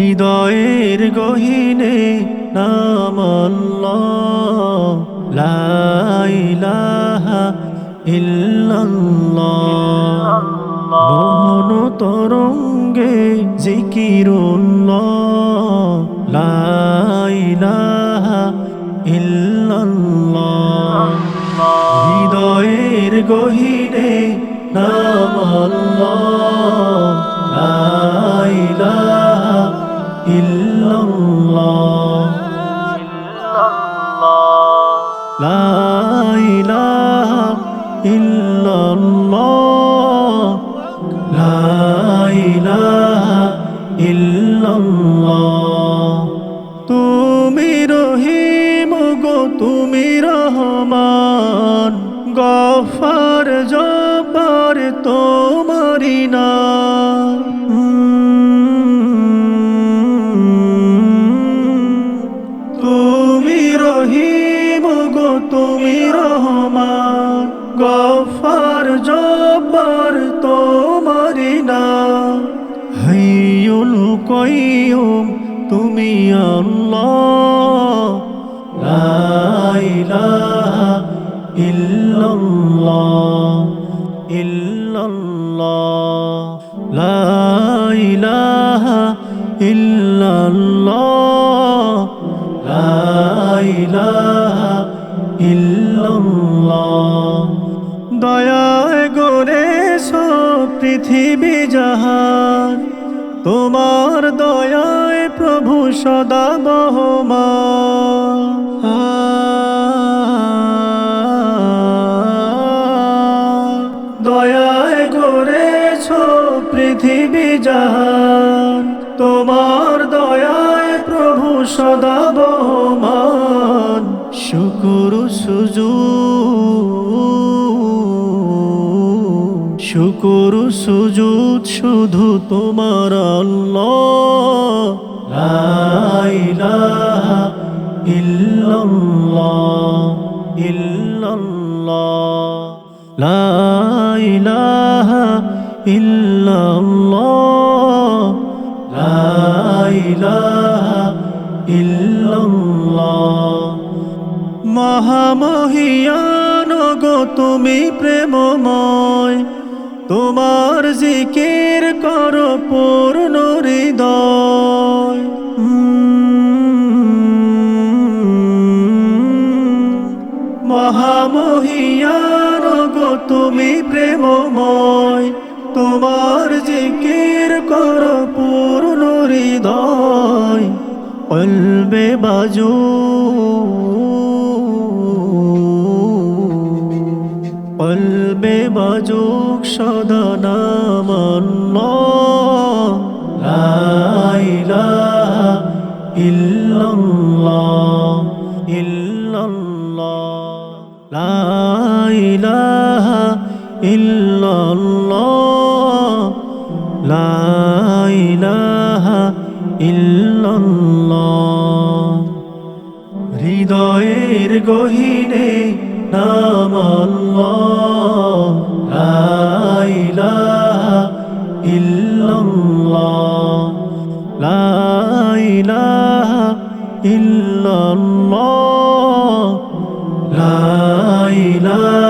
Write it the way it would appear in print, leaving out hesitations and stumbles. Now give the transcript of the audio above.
হৃদয়ের গহীনে নাম আল্লাহ, লা ইলাহা ইল্লাল্লাহ। মোহন তরঙ্গে জিকিরুল্লাহ, লা ইলাহা ইল্লাল্লাহ। হৃদয়ের গহীনে নাম আল্লাহ, লা ইলাহা ইল্লাল্লাহ, লা ইলাহা ইল্লাল্লাহ, লা ইলাহা ইল্লাল্লাহ। তুমি রহিম গো তুমি রহমান, গফার জব্বার তোমারি নাম। তুমি রহিম গো তুমি রহমান, গফার জব্বার তোমারি নাম। হাইয়ুল কাইয়ুম তুমি আল্লাহ, লা ইলাহা ইল্লাল্লাহ, ইল্লাল্লাহ, লা ইলাহা ইল্লাল্লাহ, লা ইলাহা ইল্লাল্লাহ। দয়ায় গড়েছো পৃথিবী জাহান, তোমার দয়ায় প্রভু সদা বহমান। দয়ায় গড়েছো পৃথিবী জাহান, তোমার দয়ায় প্রভু সদা বহমান। শুকুর সুজুদ শুধু তোমার আল্লাহ, লা ইলাহা ইল্লাল্লাহ, ইল্লাল্লাহ, লা ইলাহা ইল্লাল্লাহ, লা ইলাহা ইল্লাল্লাহ। মহামহিয়ান গো তুমি প্রেমময়, তোমার জিকির করো পূর্ণ হৃদয়। মহামহিয়ান গো তুমি প্রেমময়, তোমার জিকির করো পূর্ণ হৃদয়। কলবে বাজুক সদা নাম আল্লাহ, লা ইলাহা ইল্লাল্লাহ, ইল্লাল্লাহ, লা ইলাহা ইল্লাল্লাহ, লা ইলাহা ইল্লাল্লাহ। হৃদয়ের গহীনে নাম আল্লাহ, লা ইলাহা ইল্লাল্লাহ, লা ইলাহা ইল্লাল্লাহ, লা ইলাহা